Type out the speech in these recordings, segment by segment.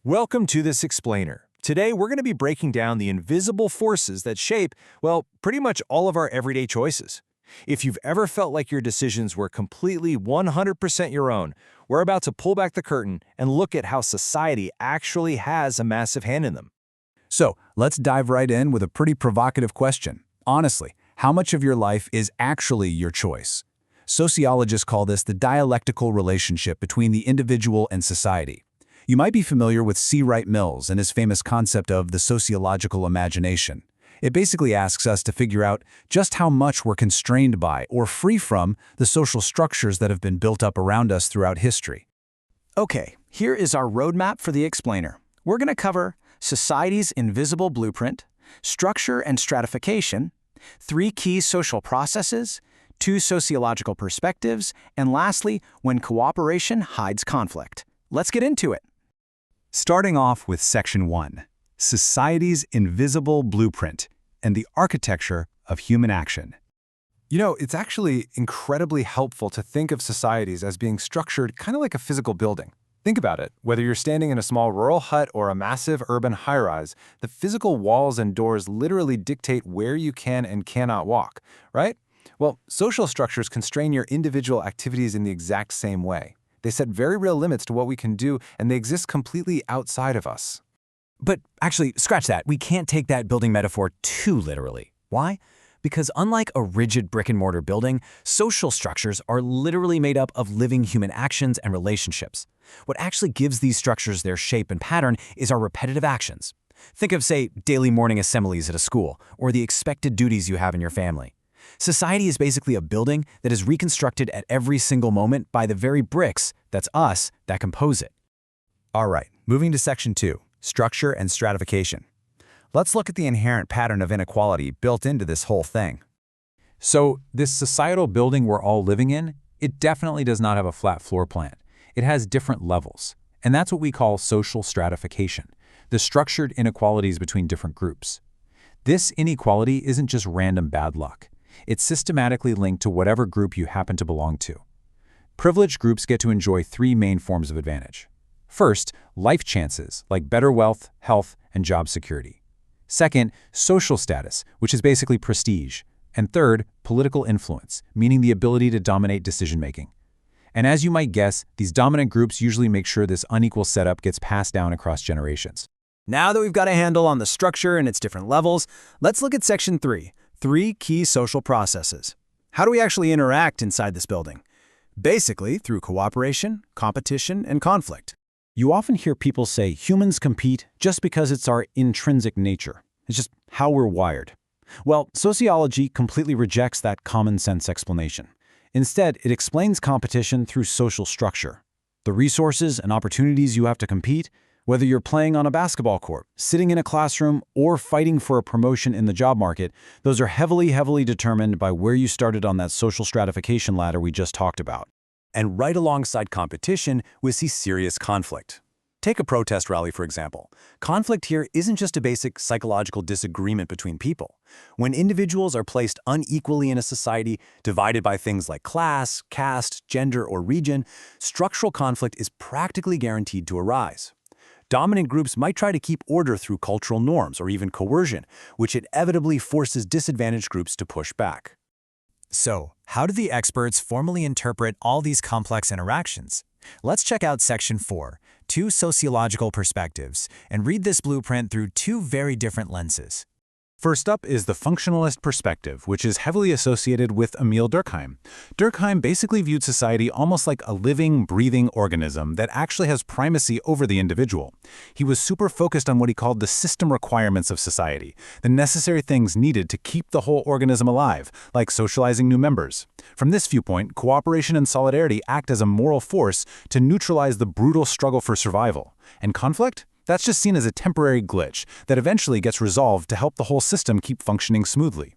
Welcome to this explainer. Today we're going to be breaking down the invisible forces that shape, well, pretty much all of our everyday choices. If you've ever felt like your decisions were completely 100% your own, we're about to pull back the curtain and look at how society actually has a massive hand in them. So, let's dive right in with a pretty provocative question. Honestly, how much of your life is actually your choice? Sociologists call this the dialectical relationship between the individual and society. You might be familiar with C. Wright Mills and his famous concept of the sociological imagination. It basically asks us to figure out just how much we're constrained by or free from the social structures that have been built up around us throughout history. Okay, here is our roadmap for the explainer. We're going to cover society's invisible blueprint, structure and stratification, 3 key social processes, 2 sociological perspectives, and lastly, when cooperation hides conflict. Let's get into it. Starting off with Section 1, Society's Invisible Blueprint and the Architecture of Human Action. You know, it's actually incredibly helpful to think of societies as being structured kind of like a physical building. Think about it. Whether you're standing in a small rural hut or a massive urban high-rise, the physical walls and doors literally dictate where you can and cannot walk, right? Well, social structures constrain your individual activities in the exact same way. They set very real limits to what we can do, and they exist completely outside of us. But actually, scratch that. We can't take that building metaphor too literally. Why? Because unlike a rigid brick-and-mortar building, social structures are literally made up of living human actions and relationships. What actually gives these structures their shape and pattern is our repetitive actions. Think of, say, daily morning assemblies at a school, or the expected duties you have in your family. Society is basically a building that is reconstructed at every single moment by the very bricks, that's us, that compose it. All right, moving to Section 2, Structure and Stratification. Let's look at the inherent pattern of inequality built into this whole thing. So, this societal building we're all living in, it definitely does not have a flat floor plan. It has different levels, and that's what we call social stratification, the structured inequalities between different groups. This inequality isn't just random bad luck. It's systematically linked to whatever group you happen to belong to. Privileged groups get to enjoy 3 main forms of advantage. First, life chances, like better wealth, health, and job security. Second, social status, which is basically prestige. And third, political influence, meaning the ability to dominate decision-making. And as you might guess, these dominant groups usually make sure this unequal setup gets passed down across generations. Now that we've got a handle on the structure and its different levels, let's look at Section 3, 3 key social processes. How do we actually interact inside this building? Basically, through cooperation, competition, and conflict. You often hear people say humans compete just because it's our intrinsic nature. It's just how we're wired. Well, sociology completely rejects that common sense explanation. Instead, it explains competition through social structure. The resources and opportunities you have to compete, whether you're playing on a basketball court, sitting in a classroom, or fighting for a promotion in the job market, those are heavily determined by where you started on that social stratification ladder we just talked about. And right alongside competition, we see serious conflict. Take a protest rally, for example. Conflict here isn't just a basic psychological disagreement between people. When individuals are placed unequally in a society, divided by things like class, caste, gender, or region, structural conflict is practically guaranteed to arise. Dominant groups might try to keep order through cultural norms or even coercion, which inevitably forces disadvantaged groups to push back. So, how do the experts formally interpret all these complex interactions? Let's check out Section 4, 2 sociological perspectives, and read this blueprint through 2 very different lenses. First up is the functionalist perspective, which is heavily associated with Emil Durkheim. Durkheim basically viewed society almost like a living, breathing organism that actually has primacy over the individual. He was super focused on what he called the system requirements of society, the necessary things needed to keep the whole organism alive, like socializing new members. From this viewpoint, cooperation and solidarity act as a moral force to neutralize the brutal struggle for survival. And conflict? That's just seen as a temporary glitch that eventually gets resolved to help the whole system keep functioning smoothly.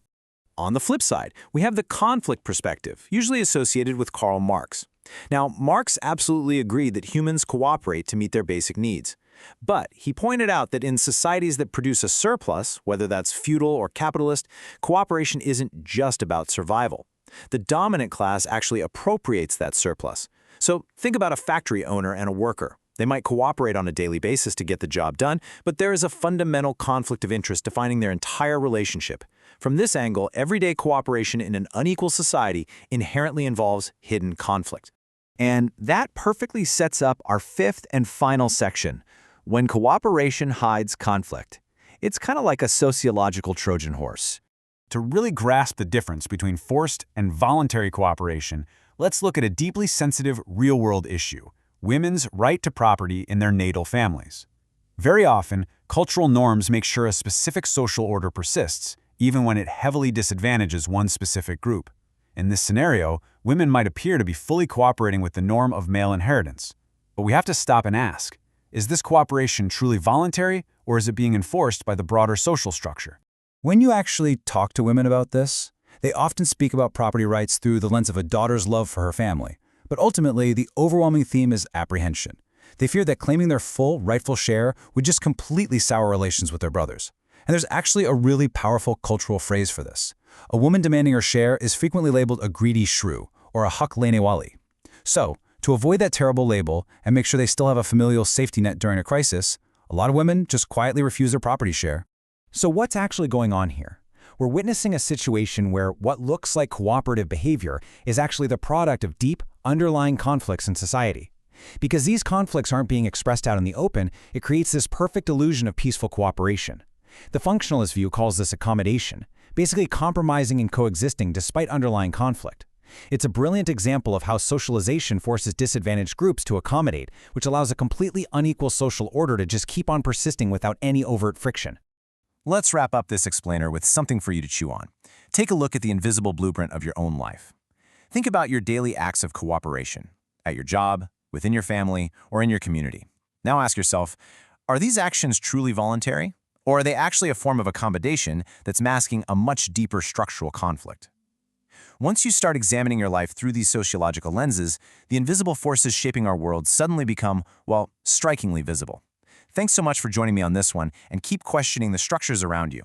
On the flip side, we have the conflict perspective, usually associated with Karl Marx. Now, Marx absolutely agreed that humans cooperate to meet their basic needs. But he pointed out that in societies that produce a surplus, whether that's feudal or capitalist, cooperation isn't just about survival. The dominant class actually appropriates that surplus. So think about a factory owner and a worker. They might cooperate on a daily basis to get the job done, but there is a fundamental conflict of interest defining their entire relationship. From this angle, everyday cooperation in an unequal society inherently involves hidden conflict. And that perfectly sets up our fifth and final section, when cooperation hides conflict. It's kind of like a sociological Trojan horse. To really grasp the difference between forced and voluntary cooperation, let's look at a deeply sensitive real-world issue: women's right to property in their natal families. Very often, cultural norms make sure a specific social order persists, even when it heavily disadvantages one specific group. In this scenario, women might appear to be fully cooperating with the norm of male inheritance. But we have to stop and ask, is this cooperation truly voluntary, or is it being enforced by the broader social structure? When you actually talk to women about this, they often speak about property rights through the lens of a daughter's love for her family. But ultimately, the overwhelming theme is apprehension. They fear that claiming their full, rightful share would just completely sour relations with their brothers. And there's actually a really powerful cultural phrase for this. A woman demanding her share is frequently labeled a greedy shrew, or a haq lenewali. So, to avoid that terrible label and make sure they still have a familial safety net during a crisis, a lot of women just quietly refuse their property share. So what's actually going on here? We're witnessing a situation where what looks like cooperative behavior is actually the product of deep, underlying conflicts in society. Because these conflicts aren't being expressed out in the open, it creates this perfect illusion of peaceful cooperation. The functionalist view calls this accommodation, basically compromising and coexisting despite underlying conflict. It's a brilliant example of how socialization forces disadvantaged groups to accommodate, which allows a completely unequal social order to just keep on persisting without any overt friction. Let's wrap up this explainer with something for you to chew on. Take a look at the invisible blueprint of your own life. Think about your daily acts of cooperation, at your job, within your family, or in your community. Now ask yourself, are these actions truly voluntary? Or are they actually a form of accommodation that's masking a much deeper structural conflict? Once you start examining your life through these sociological lenses, the invisible forces shaping our world suddenly become, well, strikingly visible. Thanks so much for joining me on this one, and keep questioning the structures around you.